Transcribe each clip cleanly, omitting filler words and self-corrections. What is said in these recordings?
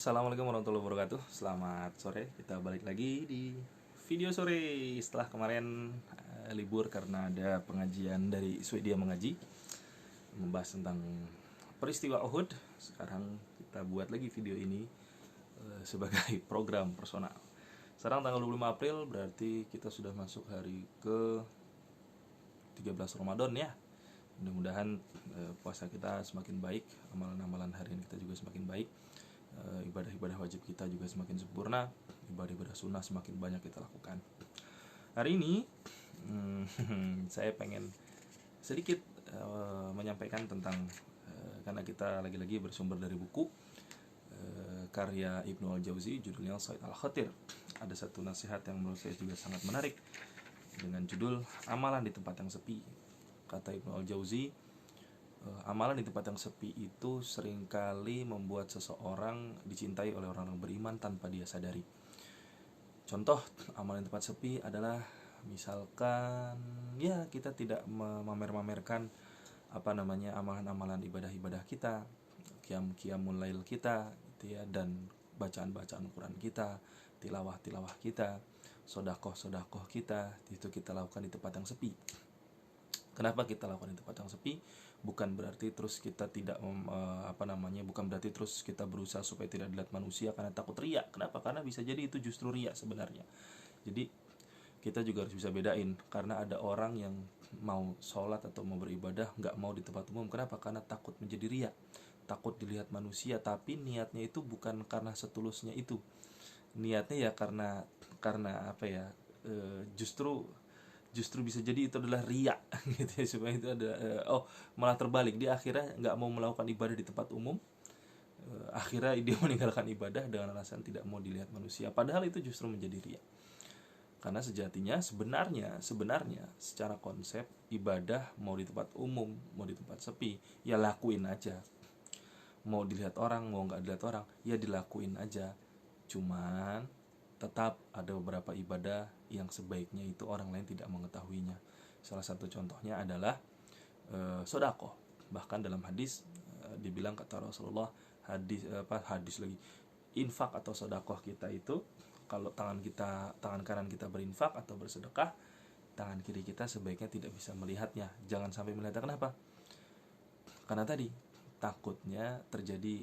Assalamualaikum warahmatullahi wabarakatuh. Selamat sore. Kita balik lagi di video sore setelah kemarin libur karena ada pengajian dari Swedia mengaji membahas tentang peristiwa Uhud. Sekarang kita buat lagi video ini sebagai program personal. Sekarang tanggal 25 April berarti kita sudah masuk hari ke 13 Ramadan ya. Mudah-mudahan puasa kita semakin baik, amalan-amalan harian kita juga semakin baik, ibadah-ibadah wajib kita juga semakin sempurna, ibadah-ibadah sunnah semakin banyak kita lakukan. Hari ini saya pengen sedikit menyampaikan tentang karena kita lagi-lagi bersumber dari buku karya Ibnu Al-Jauzi, judulnya Said Al-Khatir. Ada satu nasihat yang menurut saya juga sangat menarik dengan judul Amalan di Tempat yang Sepi. Kata Ibnu Al-Jauzi, amalan di tempat yang sepi itu seringkali membuat seseorang dicintai oleh orang yang beriman tanpa dia sadari. Contoh amalan di tempat sepi adalah misalkan ya kita tidak memamer-mamerkan amalan-amalan ibadah-ibadah kita, qiyamul lail kita gitu ya, dan bacaan-bacaan Quran kita, tilawah-tilawah kita, sedekah-sedekah kita, itu kita lakukan di tempat yang sepi. Kenapa kita lakukan di tempat yang sepi? Bukan berarti terus kita tidak bukan berarti terus kita berusaha supaya tidak dilihat manusia karena takut riak. Kenapa? Karena bisa jadi itu justru riak sebenarnya. Jadi kita juga harus bisa bedain, karena ada orang yang mau sholat atau mau beribadah nggak mau di tempat umum. Kenapa? Karena takut menjadi riak, takut dilihat manusia. Tapi niatnya itu bukan karena setulusnya itu. Niatnya ya karena justru bisa jadi itu adalah riak gitu ya, supaya itu ada malah terbalik, dia akhirnya nggak mau melakukan ibadah di tempat umum, akhirnya dia meninggalkan ibadah dengan alasan tidak mau dilihat manusia, padahal itu justru menjadi riak. Karena sejatinya sebenarnya secara konsep ibadah mau di tempat umum mau di tempat sepi ya lakuin aja, mau dilihat orang mau nggak dilihat orang ya dilakuin aja. Cuman tetap ada beberapa ibadah yang sebaiknya itu orang lain tidak mengetahuinya. Salah satu contohnya adalah sedekah. Bahkan dalam hadis dibilang, kata Rasulullah, hadis lagi, infak atau sedekah kita itu, kalau tangan kanan kita berinfak atau bersedekah, tangan kiri kita sebaiknya tidak bisa melihatnya. Jangan sampai melihatnya. Kenapa? Karena tadi takutnya terjadi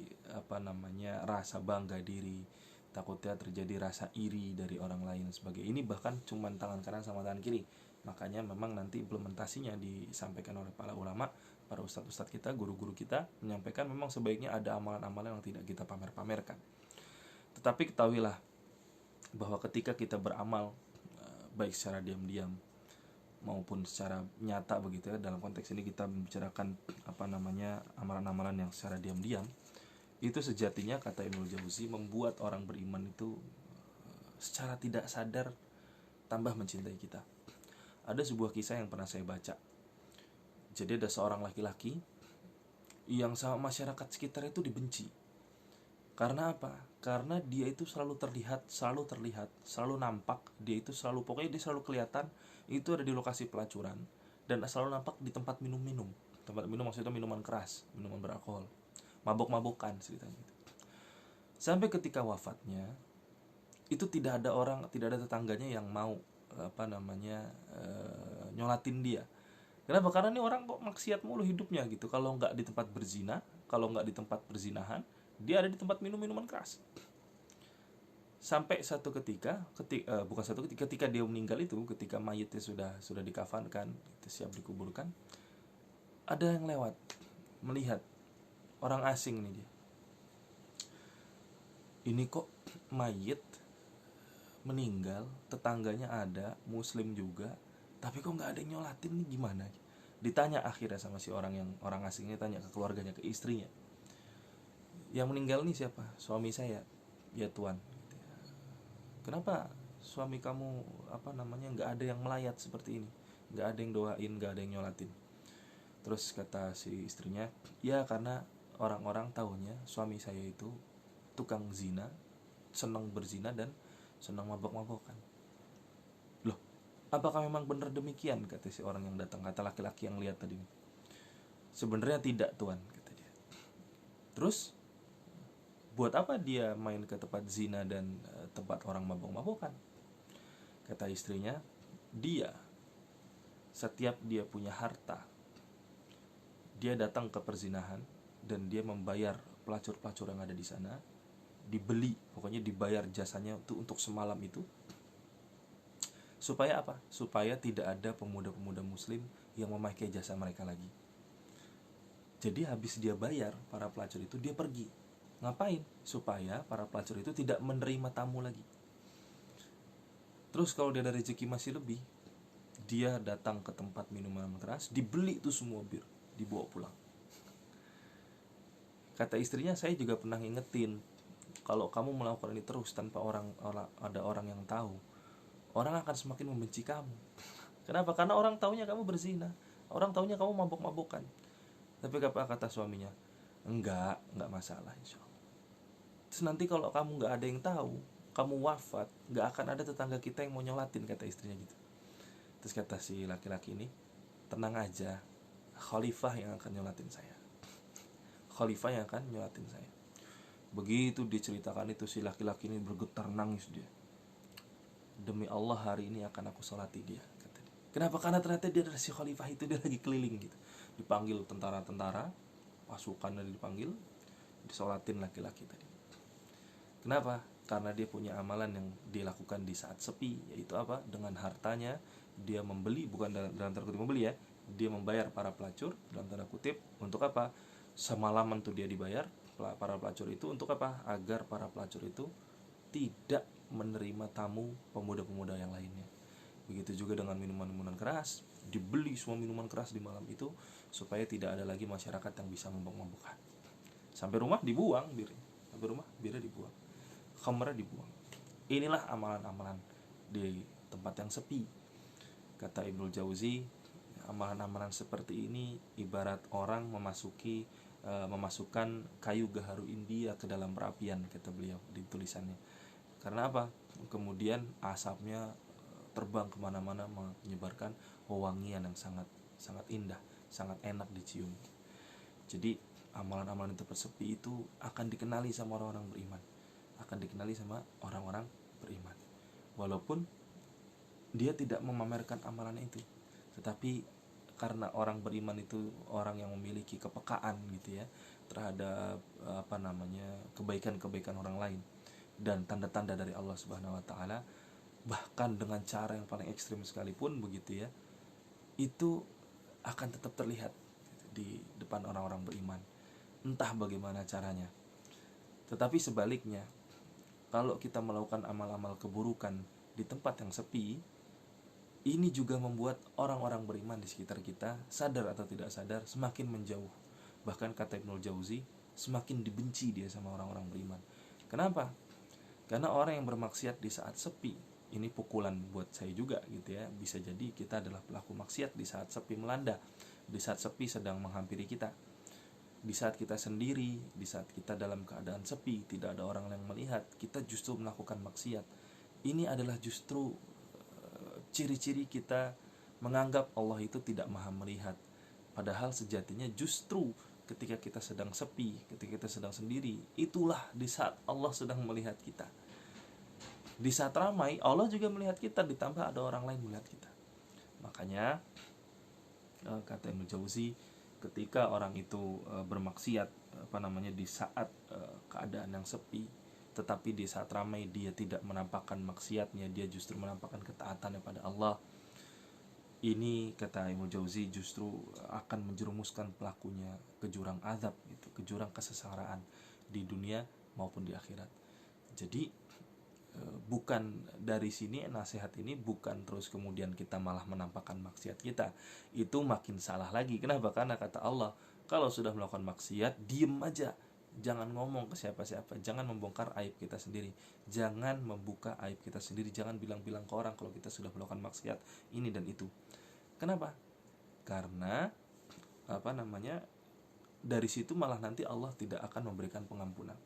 rasa bangga diri, takutnya terjadi rasa iri dari orang lain sebagai ini, bahkan cuma tangan kanan sama tangan kiri. Makanya memang nanti implementasinya disampaikan oleh para ulama, para ustadz-ustadz kita, guru-guru kita menyampaikan memang sebaiknya ada amalan-amalan yang tidak kita pamer-pamerkan. Tetapi ketahuilah bahwa ketika kita beramal baik secara diam-diam maupun secara nyata begitu ya, dalam konteks ini kita membicarakan amalan-amalan yang secara diam-diam, itu sejatinya kata Ibnu Jauzi membuat orang beriman itu secara tidak sadar tambah mencintai kita. Ada sebuah kisah yang pernah saya baca. Jadi ada seorang laki-laki yang sama masyarakat sekitar itu dibenci. Karena apa? Karena dia itu selalu terlihat, selalu nampak, dia selalu kelihatan itu ada di lokasi pelacuran dan selalu nampak di tempat minum-minum. Tempat minum maksudnya minuman keras, minuman beralkohol, mabok-mabokan ceritanya gitu. Sampai ketika wafatnya itu tidak ada tetangganya yang mau nyolatin dia. Kenapa? Karena ini orang kok maksiat mulu hidupnya gitu. Kalau nggak di tempat berzina, kalau nggak di tempat perzinahan, dia ada di tempat minum minuman keras. Sampai ketika dia meninggal itu, ketika mayitnya sudah dikafankan, itu siap dikuburkan, ada yang lewat melihat, orang asing nih dia. Ini kok mayit meninggal, tetangganya ada, muslim juga, tapi kok nggak ada yang nyolatin nih, gimana? Ditanya akhirnya sama si orang asing ini, tanya ke keluarganya, ke istrinya, yang meninggal nih siapa? Suami saya. Ya Tuan. Kenapa suami kamu nggak ada yang melayat seperti ini, nggak ada yang doain, nggak ada yang nyolatin? Terus kata si istrinya, ya karena orang-orang tahunya suami saya itu tukang zina, senang berzina dan senang mabok-mabokan. Loh, apakah memang benar demikian? Kata si orang yang datang, kata laki-laki yang lihat tadi. Sebenarnya tidak Tuan, kata dia. Terus Buat apa dia main ke tempat zina dan tempat orang mabuk-mabukan? Kata istrinya, setiap dia punya harta, dia datang ke perzinahan dan dia membayar pelacur-pelacur yang ada di sana, dibeli, pokoknya dibayar jasanya untuk semalam itu. Supaya apa? Supaya tidak ada pemuda-pemuda muslim yang memakai jasa mereka lagi. Jadi habis dia bayar para pelacur itu, dia pergi. Ngapain? Supaya para pelacur itu tidak menerima tamu lagi. Terus kalau dia ada rezeki masih lebih, dia datang ke tempat minuman keras, dibeli itu semua bir, dibawa pulang. Kata istrinya, saya juga pernah ngingetin, kalau kamu melakukan ini terus tanpa ada orang yang tahu, orang akan semakin membenci kamu. Kenapa? Karena orang taunya kamu berzina, orang taunya kamu mabuk-mabukan. Tapi apa kata suaminya? Enggak masalah, insya Allah. Terus nanti kalau kamu nggak ada yang tahu, kamu wafat, nggak akan ada tetangga kita yang mau nyolatin, kata istrinya gitu. Terus kata si laki-laki ini, tenang aja, khalifah yang akan nyolatin saya. Khalifah yang akan nyolatin saya. Begitu diceritakan itu, si laki-laki ini bergetar, nangis dia. Demi Allah hari ini akan aku sholati dia, kata dia. Kenapa? Karena ternyata dia adalah si khalifah itu, dia lagi keliling gitu. Dipanggil tentara-tentara, pasukannya dipanggil, disolatin laki-laki tadi. Kenapa? Karena dia punya amalan yang dilakukan di saat sepi, yaitu apa? Dengan hartanya dia membeli, bukan dalam tanda kutip membeli ya, dia membayar para pelacur dalam tanda kutip. Untuk apa? Semalaman tuh dia dibayar para pelacur itu untuk apa? Agar para pelacur itu tidak menerima tamu pemuda-pemuda yang lainnya. Begitu juga dengan minuman-minuman keras, dibeli semua minuman keras di malam itu supaya tidak ada lagi masyarakat yang bisa mabuk-mabukan. Sampai rumah dibuang birnya, sampai rumah birnya dibuang, khamrnya dibuang. Inilah amalan-amalan di tempat yang sepi. Kata Ibnul Jauzi, amalan-amalan seperti ini ibarat orang memasukkan kayu gaharu India ke dalam perapian, kata beliau di tulisannya. Karena apa? Kemudian asapnya terbang kemana-mana, menyebarkan wewangian yang sangat sangat indah, sangat enak dicium. Jadi amalan-amalan yang tersepi itu akan dikenali sama orang-orang beriman, akan dikenali sama orang-orang beriman. Walaupun dia tidak memamerkan amalan itu, tetapi karena orang beriman itu orang yang memiliki kepekaan gitu ya terhadap kebaikan-kebaikan orang lain dan tanda-tanda dari Allah Subhanahu wa taala, bahkan dengan cara yang paling ekstrim sekalipun begitu ya, itu akan tetap terlihat di depan orang-orang beriman, entah bagaimana caranya. Tetapi sebaliknya, kalau kita melakukan amal-amal keburukan di tempat yang sepi, ini juga membuat orang-orang beriman di sekitar kita, sadar atau tidak sadar, semakin menjauh. Bahkan kata Ibnul Jauzi, semakin dibenci dia sama orang-orang beriman. Kenapa? Karena orang yang bermaksiat di saat sepi, ini pukulan buat saya juga gitu ya. Bisa jadi kita adalah pelaku maksiat di saat sepi melanda, di saat sepi sedang menghampiri kita, di saat kita sendiri, di saat kita dalam keadaan sepi, tidak ada orang yang melihat, kita justru melakukan maksiat. Ini adalah justru ciri-ciri kita menganggap Allah itu tidak maha melihat. Padahal sejatinya justru ketika kita sedang sepi, ketika kita sedang sendiri, itulah di saat Allah sedang melihat kita. Di saat ramai, Allah juga melihat kita, ditambah ada orang lain melihat kita. Makanya kata Ibnu Jauzi, ketika orang itu bermaksiat di saat keadaan yang sepi, tetapi di saat ramai dia tidak menampakkan maksiatnya, dia justru menampakkan ketaatannya pada Allah, ini kata Ibnu Jauzi justru akan menjerumuskan pelakunya ke jurang azab gitu, ke jurang kesengsaraan di dunia maupun di akhirat. Jadi bukan dari sini nasihat ini bukan terus kemudian kita malah menampakkan maksiat kita, itu makin salah lagi. Kenapa? Karena kata Allah, kalau sudah melakukan maksiat diem aja, jangan ngomong ke siapa-siapa, jangan membongkar aib kita sendiri, jangan membuka aib kita sendiri, jangan bilang-bilang ke orang kalau kita sudah melakukan maksiat ini dan itu. Kenapa? Karena dari situ malah nanti Allah tidak akan memberikan pengampunan.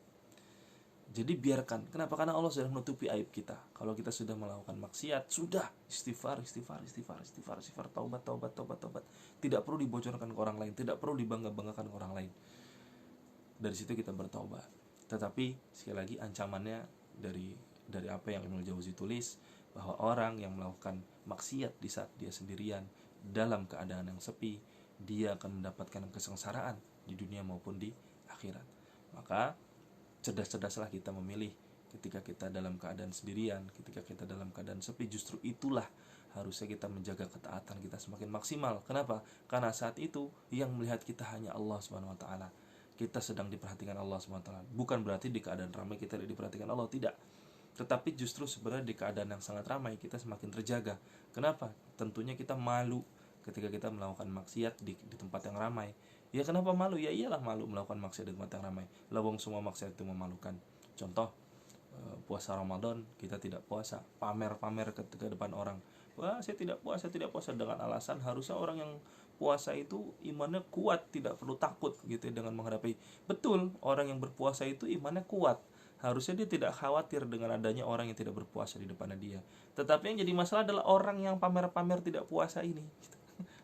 Jadi biarkan. Kenapa? Karena Allah sudah menutupi aib kita. Kalau kita sudah melakukan maksiat, sudah istighfar, taubat. Tidak perlu dibocorkan ke orang lain, tidak perlu dibangga-banggakan ke orang lain. Dari situ kita bertaubat. Tetapi sekali lagi ancamannya dari apa yang Ibnu Jauzi tulis, bahwa orang yang melakukan maksiat di saat dia sendirian dalam keadaan yang sepi, dia akan mendapatkan kesengsaraan di dunia maupun di akhirat. Maka cerdas-cerdaslah kita memilih ketika kita dalam keadaan sendirian, ketika kita dalam keadaan sepi. Justru itulah harusnya kita menjaga ketaatan kita semakin maksimal. Kenapa? Karena saat itu yang melihat kita hanya Allah Subhanahu wa taala. Kita sedang diperhatikan Allah Subhanahu wa taala. Bukan berarti di keadaan ramai kita tidak diperhatikan Allah, tidak. Tetapi justru sebenarnya di keadaan yang sangat ramai kita semakin terjaga. Kenapa? Tentunya kita malu ketika kita melakukan maksiat di tempat yang ramai. Ya kenapa malu? Ya iyalah malu melakukan maksiat di tempat yang ramai. Lawang semua maksiat itu memalukan. Contoh, puasa Ramadan kita tidak puasa, pamer-pamer ketika depan orang. Wah, saya tidak puasa dengan alasan harusnya orang yang puasa itu imannya kuat, tidak perlu takut gitu ya dengan menghadapi. Betul, orang yang berpuasa itu imannya kuat. Harusnya dia tidak khawatir dengan adanya orang yang tidak berpuasa di depannya dia. Tetapi yang jadi masalah adalah orang yang pamer-pamer tidak puasa ini.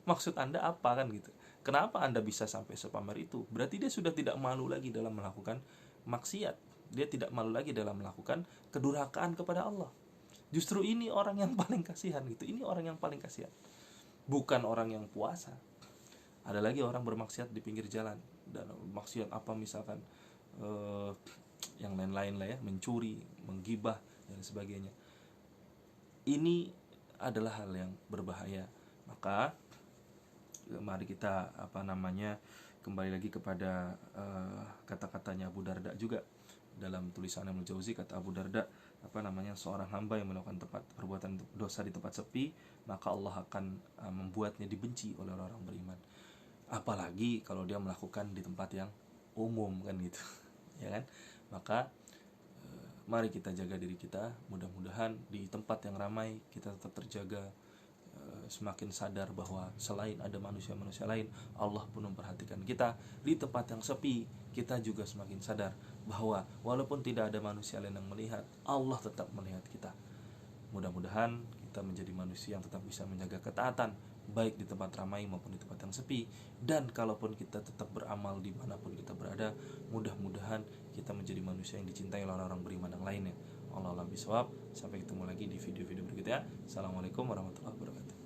Maksud Anda apa kan gitu? Kenapa Anda bisa sampai sepamer itu? Berarti dia sudah tidak malu lagi dalam melakukan maksiat. Dia tidak malu lagi dalam melakukan kedurhakaan kepada Allah. Justru ini orang yang paling kasihan gitu. Ini orang yang paling kasihan. Bukan orang yang puasa. Ada lagi orang bermaksiat di pinggir jalan. Dan maksiat apa misalkan yang lain-lain lah ya, mencuri, menggibah dan sebagainya. Ini adalah hal yang berbahaya. Maka mari kita kembali lagi kepada kata-katanya Abu Darda juga dalam tulisan Ibnu Jauzi. Kata Abu Darda, seorang hamba yang melakukan perbuatan dosa di tempat sepi, maka Allah akan membuatnya dibenci oleh orang-orang beriman. Apalagi kalau dia melakukan di tempat yang umum kan gitu. Ya kan? Maka mari kita jaga diri kita. Mudah-mudahan di tempat yang ramai kita tetap terjaga, semakin sadar bahwa selain ada manusia-manusia lain, Allah pun memperhatikan kita. Di tempat yang sepi, kita juga semakin sadar bahwa walaupun tidak ada manusia lain yang melihat, Allah tetap melihat kita. Mudah-mudahan kita menjadi manusia yang tetap bisa menjaga ketaatan, baik di tempat ramai maupun di tempat yang sepi. Dan kalaupun kita tetap beramal dimanapun kita berada, mudah-mudahan kita menjadi manusia yang dicintai oleh orang-orang beriman yang lainnya. Wallahu a'lam bishawab. Sampai ketemu lagi di video-video berikutnya. Assalamualaikum warahmatullahi wabarakatuh.